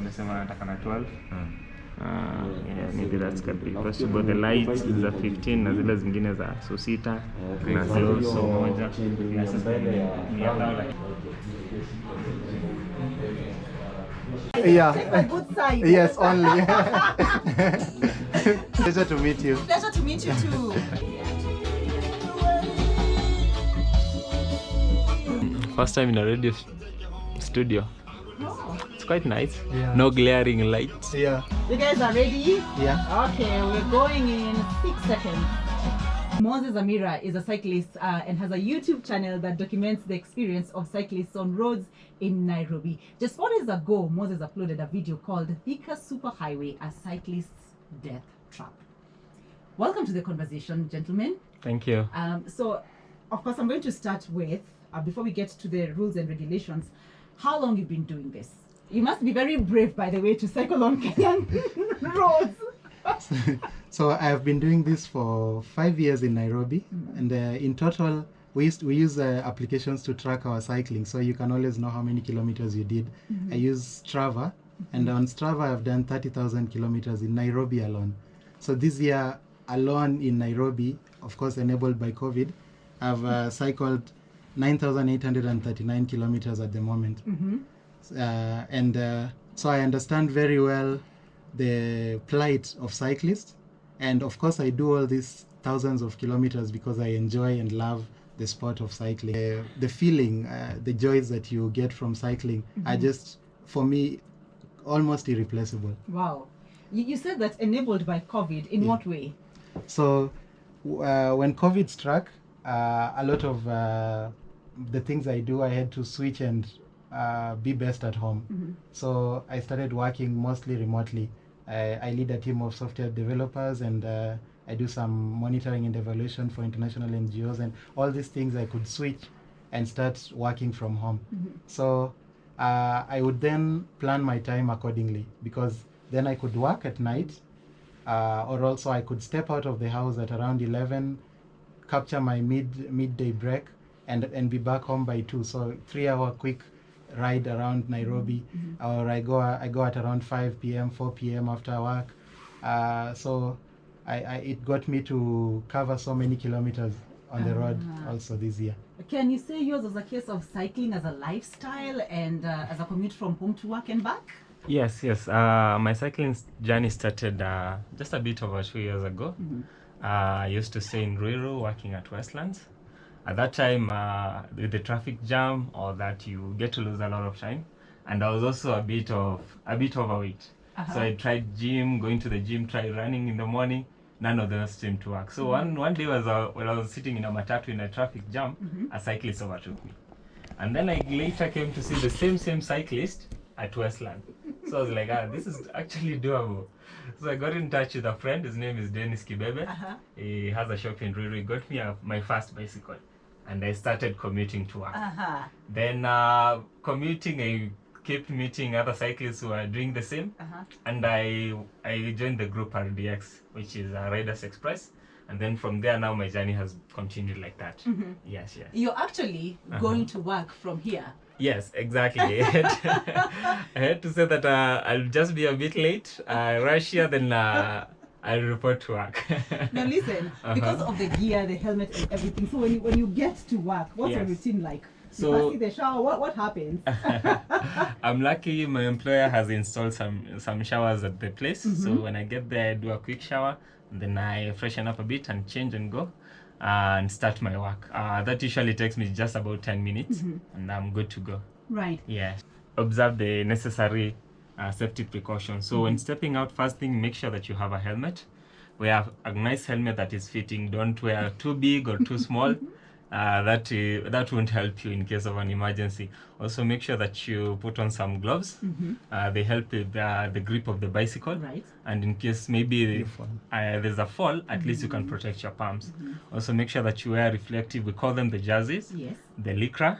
amesema anataka na 12. Yeah, maybe that's could be possible. The lights za 15 na zile zingine za so sita na so moja. Yeah. Take my good side. Yes, only. Pleasure to meet you. Pleasure to meet you too. First time in a radio studio. Oh. It's quite nice. Yeah. No glaring lights. Yeah. You guys are ready? Yeah. Okay, we're going in 6 seconds. Moses Amira is a cyclist and has a YouTube channel that documents the experience of cyclists on roads in Nairobi. Just 4 days ago, Moses uploaded a video called Thika Superhighway, a cyclist's death trap. Welcome to the conversation, gentlemen. Thank you. So, of course, I'm going to start with, before we get to the rules and regulations, how long you've been doing this? You must be very brave, by the way, to cycle on Kenyan roads. So I've been doing this for 5 years in Nairobi, and in total we use applications to track our cycling, so you can always know how many kilometers you did. I use Strava, and on Strava I've done 30,000 kilometers in Nairobi alone. So this year alone in Nairobi, of course enabled by COVID, I've cycled 9,839 kilometers at the moment. So I understand very well the plight of cyclists, and of course I do all these thousands of kilometers because I enjoy and love the sport of cycling. The feeling, the joys that you get from cycling are just, for me, almost irreplaceable. Wow. You said that enabled by COVID. In what way? So when COVID struck, a lot of the things I do, I had to switch and be best at home. So I started working mostly remotely. I lead a team of software developers, and I do some monitoring and evaluation for international NGOs, and all these things I could switch and start working from home. So I would then plan my time accordingly, because then I could work at night, or also I could step out of the house at around 11, capture my midday break, and be back home by 2. So 3-hour quick ride around Nairobi, or I go at around 5 p.m., 4 p.m. after work. So it got me to cover so many kilometers on the road also this year. Can you say yours was a case of cycling as a lifestyle and as a commute from home to work and back? Yes. My cycling journey started just a bit over 2 years ago. I used to stay in Ruiru, working at Westlands. At that time, with the traffic jam, or that you get to lose a lot of time, and I was also a bit overweight. So I tried going to the gym, tried running in the morning. None of those seemed to work. So one day when I was sitting in a matatu in a traffic jam, a cyclist overtook me, and then I later came to see the same cyclist at Westland. So I was like, this is actually doable. So I got in touch with a friend. His name is Dennis Kibebe. He has a shop in Ruiru. He got me my first bicycle, and I started commuting to work. Then commuting, I kept meeting other cyclists who are doing the same, and I joined the group RDX, which is Riders Express. And then from there, now my journey has continued like that. Yes. You're actually going to work from here. Yes, exactly. I had to say that I'll just be a bit late. Rush here, then I'll report to work. Now listen, because of the gear, the helmet, and everything. So when you get to work, what's your routine like? So you pass the shower. What happens? I'm lucky. My employer has installed some showers at the place. So when I get there, I do a quick shower, and then I freshen up a bit and change and go. And start my work. That usually takes me just about 10 minutes, and I'm good to go. Right. Yes. Observe the necessary safety precautions. So when stepping out, first thing, make sure that you have a helmet. Wear a nice helmet that is fitting. Don't wear too big or too small. That won't help you in case of an emergency. Also, make sure that you put on some gloves. They help with the grip of the bicycle. Right. And in case maybe there's a fall, at least you can protect your palms. Also, make sure that you wear reflective. We call them the jerseys. Yes. The lycra,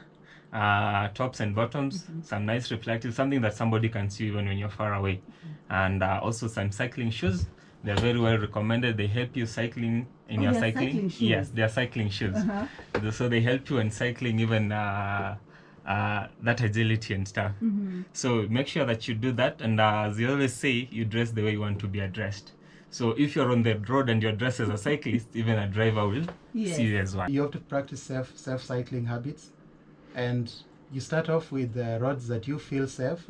tops and bottoms. Some nice reflective, something that somebody can see even when you're far away. And also some cycling shoes. They're very well recommended. They help you cycling in your cycling. Yes, they are cycling shoes. So they help you in cycling even that agility and stuff. So make sure that you do that, and as you always say, you dress the way you want to be addressed. So if you're on the road and you're dressed as a cyclist, even a driver will see you as one. You have to practice safe cycling habits, and you start off with roads that you feel safe.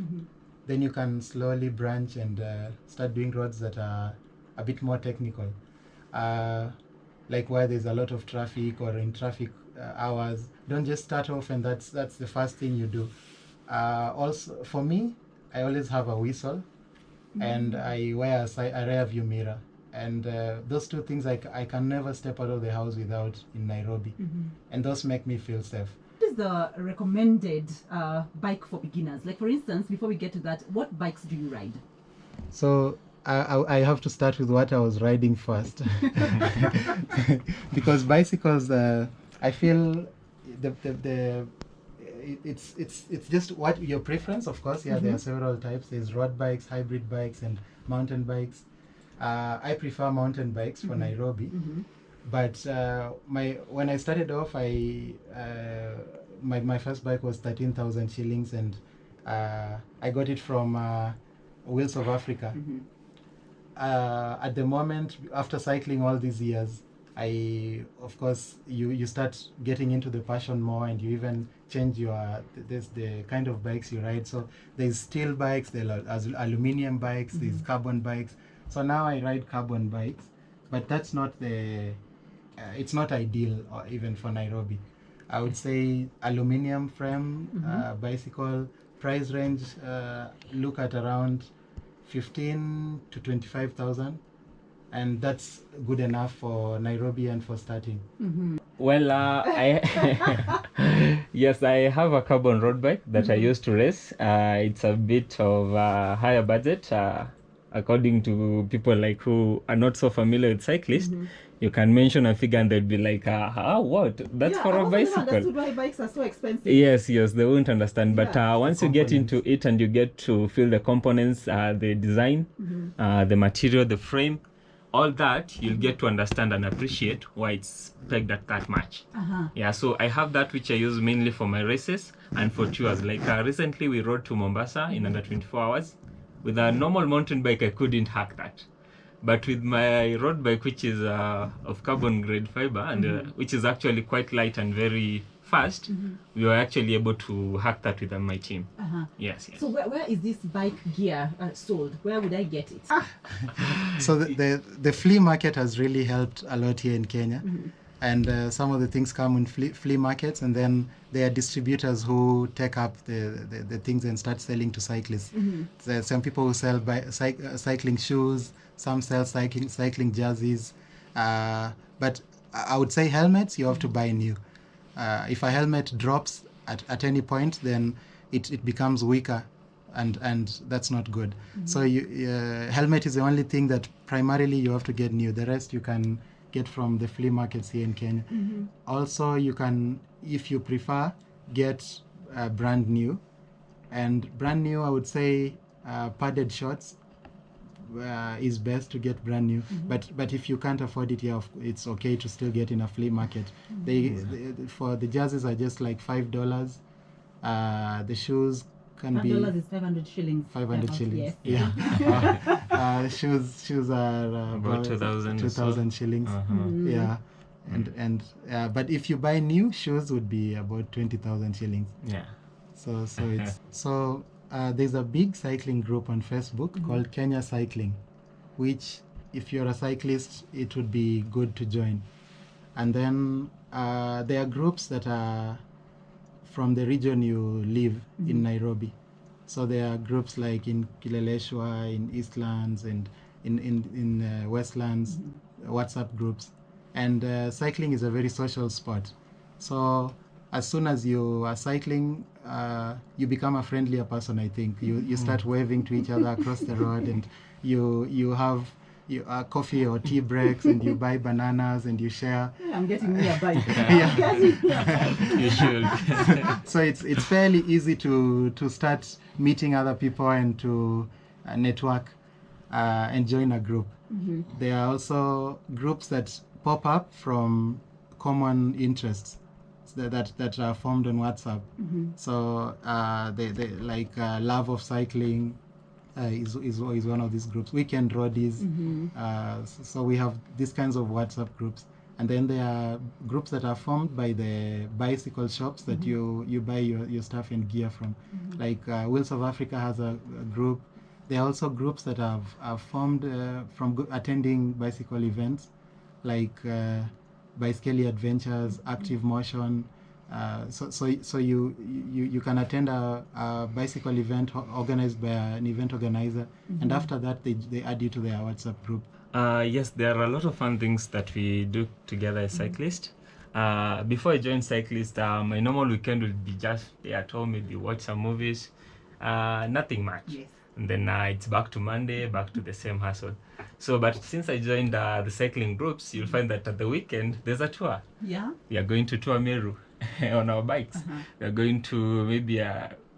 Then you can slowly branch and start doing roads that are a bit more technical, like where there's a lot of traffic or in traffic hours. Don't just start off and that's the first thing you do. Also, for me, I always have a whistle, and I wear a rear view mirror. And those two things I can never step out of the house without in Nairobi. And those make me feel safe. What is the recommended bike for beginners? Like, for instance, before we get to that, what bikes do you ride? So I have to start with what I was riding first. Because bicycles, I feel it's just what your preference, of course. There are several types. There's road bikes, hybrid bikes, and mountain bikes. I prefer mountain bikes for Nairobi. But when I started off, my first bike was 13,000 shillings, and I got it from Wheels of Africa. At the moment, after cycling all these years, of course, you start getting into the passion more, and you even change the kind of bikes you ride. So there's steel bikes, there's aluminium bikes, there's carbon bikes. So now I ride carbon bikes, but that's not it's not ideal even for Nairobi. I would say aluminium frame bicycle, price range, look at around 15 to 25,000, and that's good enough for Nairobi and for starting. Well, yes, I have a carbon road bike that I used to race. It's a bit of a higher budget, according to people like who are not so familiar with cyclists. You can mention a figure and they'd be like, what? That's for a bicycle. That's why bikes are so expensive. Yes, they won't understand. But once you get into it and you get to feel the components, the design, the material, the frame, all that, you'll get to understand and appreciate why it's pegged at that much. Yeah, so I have that which I use mainly for my races and for tours. Like recently we rode to Mombasa in under 24 hours. With a normal mountain bike, I couldn't hack that. But with my road bike, which is of carbon grade fiber, and which is actually quite light and very fast, we were actually able to hack that with my team. Yes. So where is this bike gear sold? Where would I get it? So the flea market has really helped a lot here in Kenya. And some of the things come in flea markets, and then there are distributors who take up the things and start selling to cyclists. There are some people who sell cycling shoes, some sell cycling jerseys. But I would say helmets, you have to buy new. If a helmet drops at any point, then it becomes weaker, and that's not good. So helmet is the only thing that primarily you have to get new. The rest you can get from the flea markets here in Kenya. Also, you can, if you prefer, get brand new. And brand new, I would say padded shorts is best to get brand new. But if you can't afford it, it's okay to still get in a flea market. For the jerseys are just like $5. The shoes can be $5 is 500 shillings. 500 shillings. Yes. Yeah. Shoes are about 2,000 shillings. Yeah. And but if you buy new shoes, would be about 20,000 shillings. Yeah. So there's a big cycling group on Facebook called Kenya Cycling, which if you're a cyclist, it would be good to join. And then there are groups that are from the region you live in Nairobi. So there are groups like in Kileleshwa, in Eastlands, and in Westlands, WhatsApp groups. And cycling is a very social sport. So as soon as you are cycling, you become a friendlier person, I think. You start waving to each other across the road, and you have coffee or tea breaks, and you buy bananas and you share. Yeah, I'm getting me a bike. You should. So it's fairly easy to start meeting other people and to network and join a group. There are also groups that pop up from common interests. that are formed on WhatsApp. So they like Love of Cycling is one of these groups. Weekend Roadies. So we have these kinds of WhatsApp groups. And then there are groups that are formed by the bicycle shops that you buy your stuff and gear from. Like Wheels of Africa has a group. There are also groups that are formed from attending bicycle events, like Bicycle Adventures, Active Motion. So you can attend a bicycle event organized by an event organizer, and after that they add you to their WhatsApp group. Yes, there are a lot of fun things that we do together as Cyclists. Before I joined Cyclists, my normal weekend would be just stay at home, maybe watch some movies, nothing much. Yes. And then it's back to Monday, back to the same hustle. So, but since I joined the cycling groups, you'll find that at the weekend, there's a tour. Yeah. We are going to tour Meru on our bikes. We are going to maybe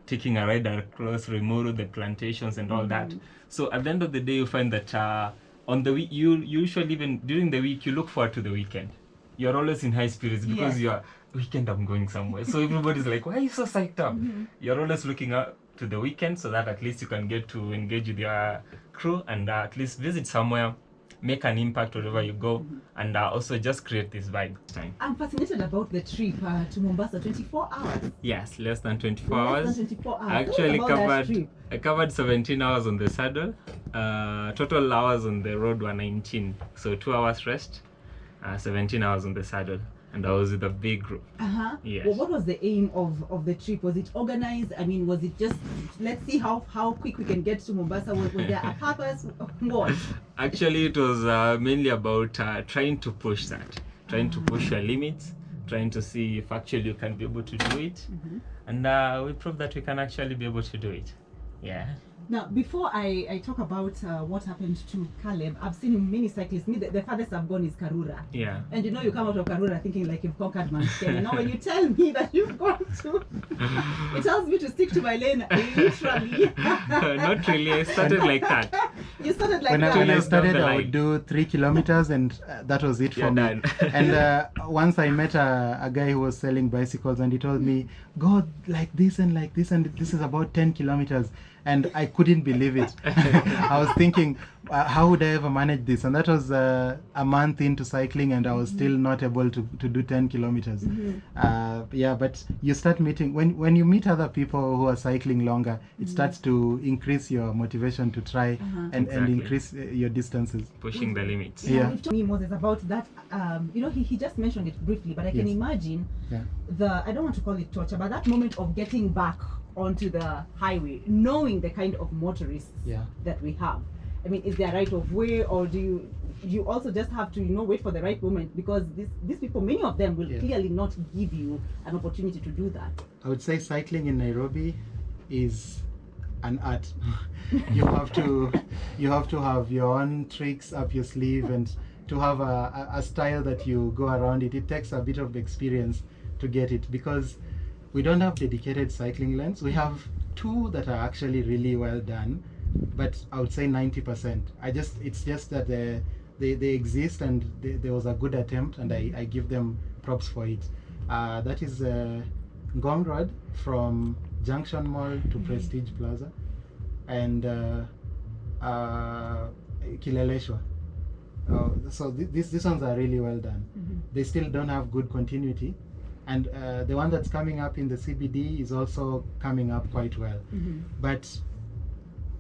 taking a ride across Rimuru, the plantations and all that. So at the end of the day, you find that on the week, you usually, even during the week, you look forward to the weekend. You're always in high spirits because you're, weekend I'm going somewhere. So everybody's like, why are you so psyched up? You're always looking up to the weekend so that at least you can get to engage with your crew and at least visit somewhere, make an impact wherever you go, and also just create this vibe time. I'm fascinated about the trip to Mombasa, 24 hours. Yes, less than 24 Less hours. than 24 hours. I actually Tell us about that trip. I covered 17 hours on the saddle. Total hours on the road were 19. So 2 hours rest, 17 hours on the saddle. And I was with a big group. Yes. Well, what was the aim of the trip? Was it organized? I mean, was it just, let's see how quick we can get to Mombasa? Was there a purpose? What? Actually, it was mainly about trying to push that. Trying to push your limits. Trying to see if actually you can be able to do it. And we proved that we can actually be able to do it. Yeah. Now, before I talk about what happened to Caleb, I've seen many cyclists. Me, the farthest I've gone is Karura. Yeah. And you know, you come out of Karura thinking like you've conquered Mount Kenya. Now, when you tell me that you've gone to, it tells me to stick to my lane, literally. Not really. I started like that. You started like When that. I started, I would do 3 kilometers, and that was it for me. Done. And once I met a guy who was selling bicycles, and he told me, go like this, and this is about 10 kilometers. And I couldn't believe it. I was thinking, how would I ever manage this? And that was a month into cycling, and I was still not able to do 10 kilometers. Yeah, but you start meeting, when you meet other people who are cycling longer, it starts to increase your motivation to try and increase your distances. Pushing the limits. Yeah. You've told me, Moses, about that. You know, he just mentioned it briefly, but I can imagine I don't want to call it torture, but that moment of getting back onto the highway, knowing the kind of motorists that we have. I mean, is there a right of way, or do you also just have to, you know, wait for the right moment? Because these people, many of them will clearly not give you an opportunity to do that. I would say cycling in Nairobi is an art. you have to have your own tricks up your sleeve, and to have a style that you go around it. It takes a bit of experience to get it, because we don't have dedicated cycling lanes. We have 2 that are actually really well done, but I would say 90%. It's just that they exist, and there was a good attempt, and I give them props for it. That is Ngong Road from Junction Mall to Prestige Plaza, and Kileleshwa. So these ones are really well done. They still don't have good continuity. And the one that's coming up in the CBD is also coming up quite well. But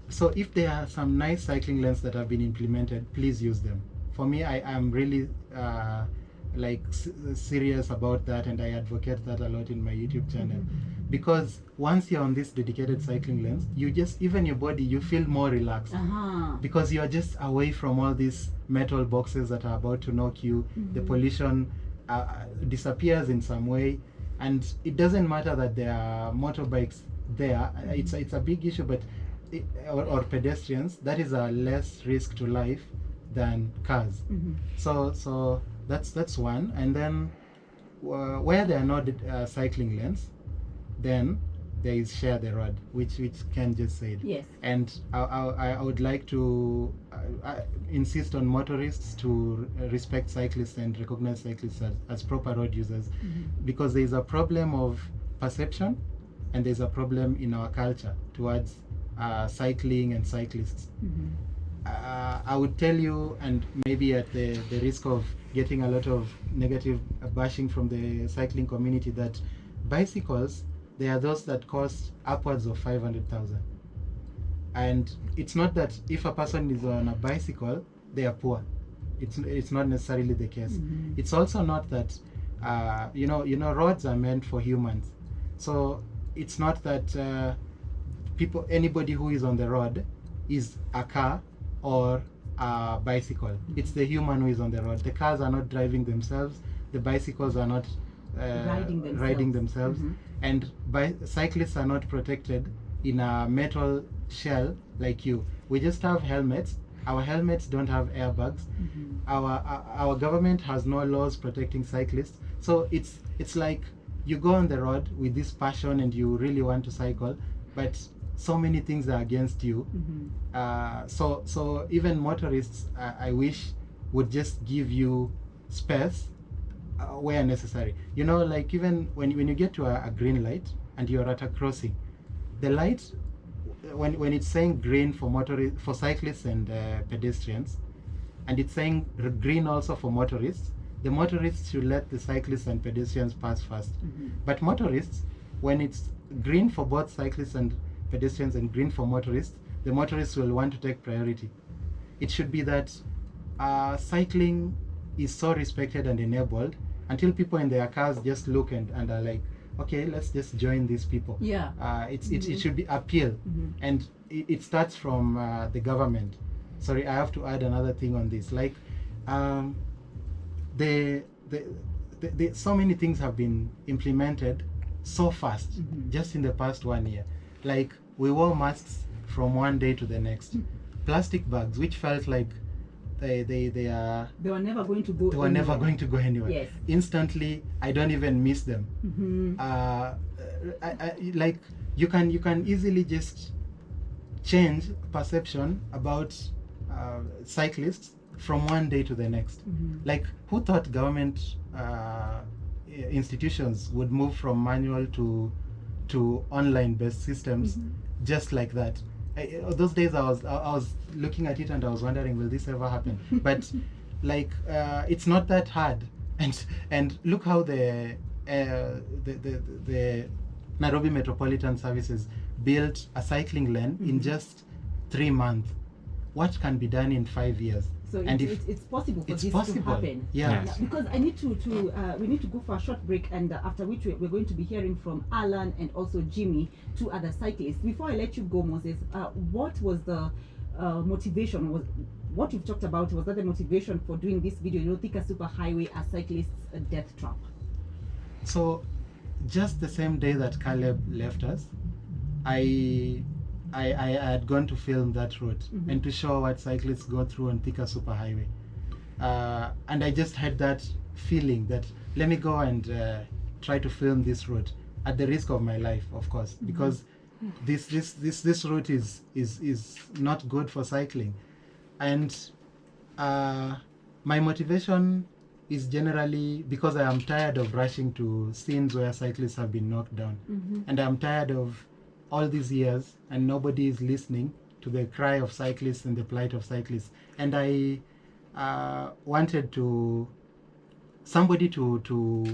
so if there are some nice cycling lanes that have been implemented, please use them. For me, I am really serious about that, and I advocate that a lot in my YouTube channel. Because once you're on these dedicated cycling lanes, you just, even your body, you feel more relaxed. Because you're just away from all these metal boxes that are about to knock you. The pollution disappears in some way, and it doesn't matter that there are motorbikes there. It's a big issue, but or pedestrians, that is a less risk to life than cars. So that's one. And then where there are no cycling lanes, then there is share the road, which Ken just said. Yes. And I would like to insist on motorists to respect cyclists and recognize cyclists as proper road users, because there is a problem of perception, and there's a problem in our culture towards cycling and cyclists. I would tell you, and maybe at the risk of getting a lot of negative bashing from the cycling community, that bicycles, they are those that cost upwards of 500,000. And it's not that if a person is on a bicycle, they are poor. It's not necessarily the case. It's also not that you know roads are meant for humans. So it's not that anybody who is on the road is a car or a bicycle. It's the human who is on the road. The cars are not driving themselves. The bicycles are not riding themselves. And cyclists are not protected in a metal shell like you. We just have helmets. Our helmets don't have airbags. Our government has no laws protecting cyclists. So it's like you go on the road with this passion and you really want to cycle, but so many things are against you. So even motorists, I wish, would just give you space where necessary. You know, like even when you get to a green light and you're at a crossing, the light, when it's saying green for cyclists and pedestrians, and it's saying green also for motorists, the motorists should let the cyclists and pedestrians pass first. But motorists, when it's green for both cyclists and pedestrians and green for motorists, the motorists will want to take priority. It should be that cycling is so respected and enabled until people in their cars just look and are like, okay, let's just join these people. Yeah. It should be appeal, and it starts from the government. Sorry, I have to add another thing on this. Like, so many things have been implemented so fast, just in the past 1 year. Like, we wore masks from one day to the next. Plastic bags, which felt like they were never going to go they were never going to go anywhere. Yes. Instantly, I don't even miss them. Like, you can easily just change perception about cyclists from one day to the next. Like, who thought government institutions would move from manual to online based systems just like that? Those days I was looking at it and I was wondering, will this ever happen? But like, it's not that hard. And look how the Nairobi Metropolitan Services built a cycling lane in just 3 months. What can be done in 5 years? So it's possible for it's this possible. to happen. Yeah. Because I need we need to go for a short break, and after which we're going to be hearing from Allan and also Jimmy, 2 other cyclists. Before I let you go, Moses, what was the motivation? Was what you've talked about, was that the motivation for doing this video? Thika Superhighway, a cyclist's death trap. So, just the same day that Caleb left us, I had gone to film that route and to show what cyclists go through on Thika Superhighway. And I just had that feeling that let me go and try to film this route at the risk of my life, of course, because this route is not good for cycling. And my motivation is generally because I am tired of rushing to scenes where cyclists have been knocked down. And I'm tired of all these years and nobody is listening to the cry of cyclists and the plight of cyclists. And I wanted somebody to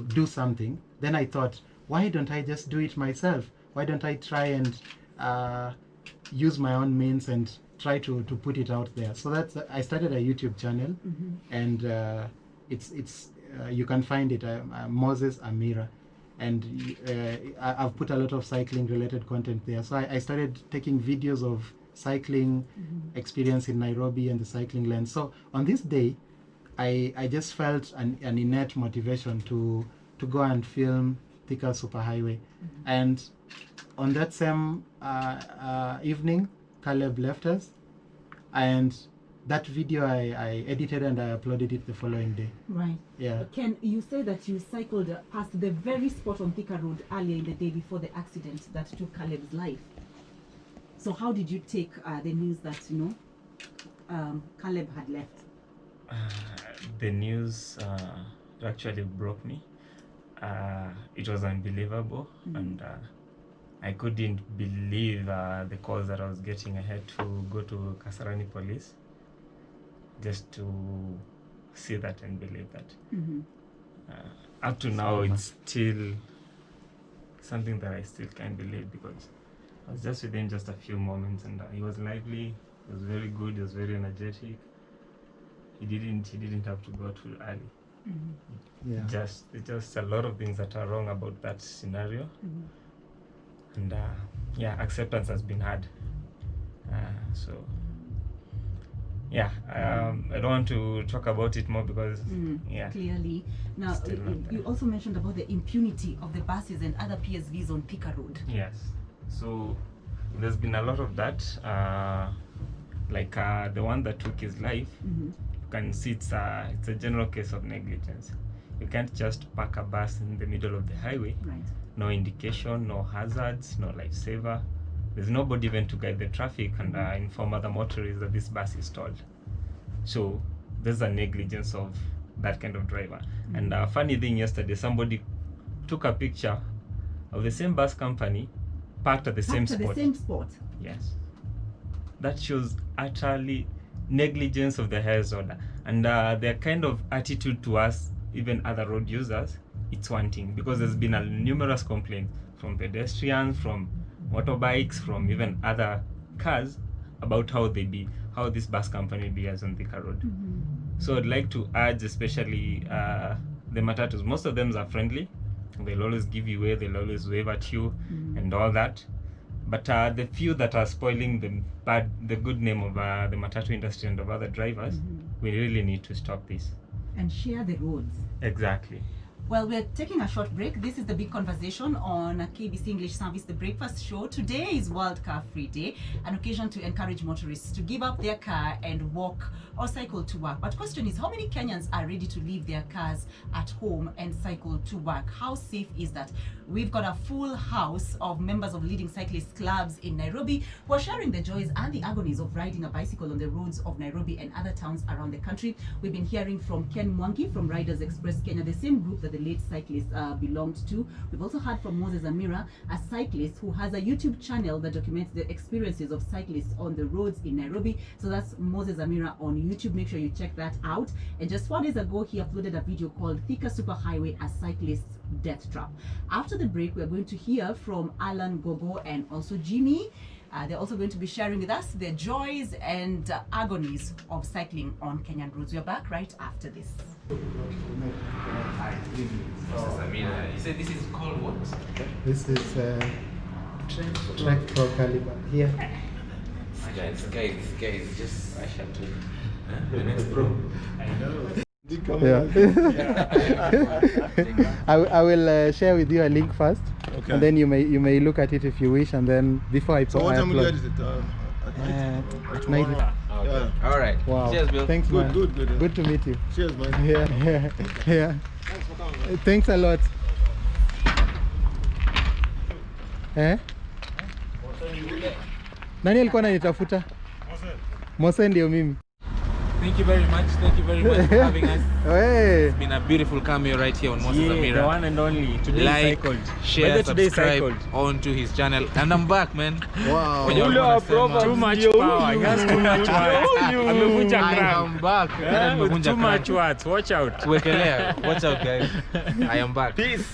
do something. Then I thought, why don't I just do it myself? Why don't I try and use my own means and try to put it out there? So I started a YouTube channel, and it's you can find it, Moses Amira. And I've put a lot of cycling related content there. So I started taking videos of cycling experience in Nairobi and the cycling lane. So on this day, I just felt an innate motivation to go and film Thika Superhighway. And on that same evening, Caleb left us. And that video I edited and I uploaded it the following day. Right. Yeah. Can you say that you cycled past the very spot on Thika Road earlier in the day before the accident that took Caleb's life? So how did you take the news that, you know, Caleb had left? The news actually broke me. It was unbelievable, and I couldn't believe the calls that I was getting. I had to go to Kasarani police just to see that and believe that. Up to now, it's still something that I still can't believe, because I was just with him just a few moments, and he was lively, he was very good, he was very energetic. He didn't have to go too early. Yeah. Just a lot of things that are wrong about that scenario. And yeah, acceptance has been hard. So yeah, I don't want to talk about it more because yeah. Clearly. Now, you also mentioned about the impunity of the buses and other PSVs on Thika Road. Yes. So there's been a lot of that. Like the one that took his life, you can see it's a general case of negligence. You can't just park a bus in the middle of the highway. Right. No indication, no hazards, no lifesaver. There's nobody even to guide the traffic and inform other motorists that this bus is stalled. So there's a negligence of that kind of driver. And funny thing, yesterday somebody took a picture of the same bus company parked at the same spot. Yes. That shows utterly negligence of the highest order. And their kind of attitude to us, even other road users, it's one thing, because there's been numerous complaints from pedestrians, from motorbikes, from even other cars about how this bus company behaves on Thika Road. So I'd like to urge, especially the matatus. Most of them are friendly. They'll always give you way, they'll always wave at you and all that. But the few that are spoiling the good name of the matatu industry and of other drivers, we really need to stop this. And share the roads. Exactly. Well, we're taking a short break. This is the big conversation on KBC English Service, the breakfast show. Today is World Car Free Day, an occasion to encourage motorists to give up their car and walk or cycle to work. But question is, how many Kenyans are ready to leave their cars at home and cycle to work? How safe is that? We've got a full house of members of leading cyclist clubs in Nairobi who are sharing the joys and the agonies of riding a bicycle on the roads of Nairobi and other towns around the country. We've been hearing from Ken Mwangi from Riders Express Kenya, the same group that the late cyclist belonged to. We've also heard from Moses Amira, a cyclist who has a YouTube channel that documents the experiences of cyclists on the roads in Nairobi. So that's Moses Amira on YouTube. Make sure you check that out. And just 4 days ago, he uploaded a video called Thika Superhighway, a cyclist's death trap. After the break, we're going to hear from Allan, Gogo, and also Jimmy. They're also going to be sharing with us their joys and agonies of cycling on Kenyan roads. We're back right after this. Samina, you said this is called what? This is Trek Pro Caliber here. This guy is just the next pro. I know. I will share with you a link first, and then you may look at it if you wish, and then before I So what time will you edit upload. it? 90. Yeah. All right. Wow. Cheers, Bill. Thanks, man. Good. Good to meet you. Cheers, man. Yeah. Thanks for coming, man. Thanks a lot. Nani alikuwa ananitafuta? Mose ndio mimi. Thank you very much for having us. Hey. It's been a beautiful cameo right here on Moses Amira. The one and only. Today Like, cycled. share, Today subscribe cycled. onto his channel. And I'm back, man. Wow. When you're Too much power. He has too much words. Amevunja I ground. am back. With too much words. Watch out. Watch out, guys. I am back. Peace.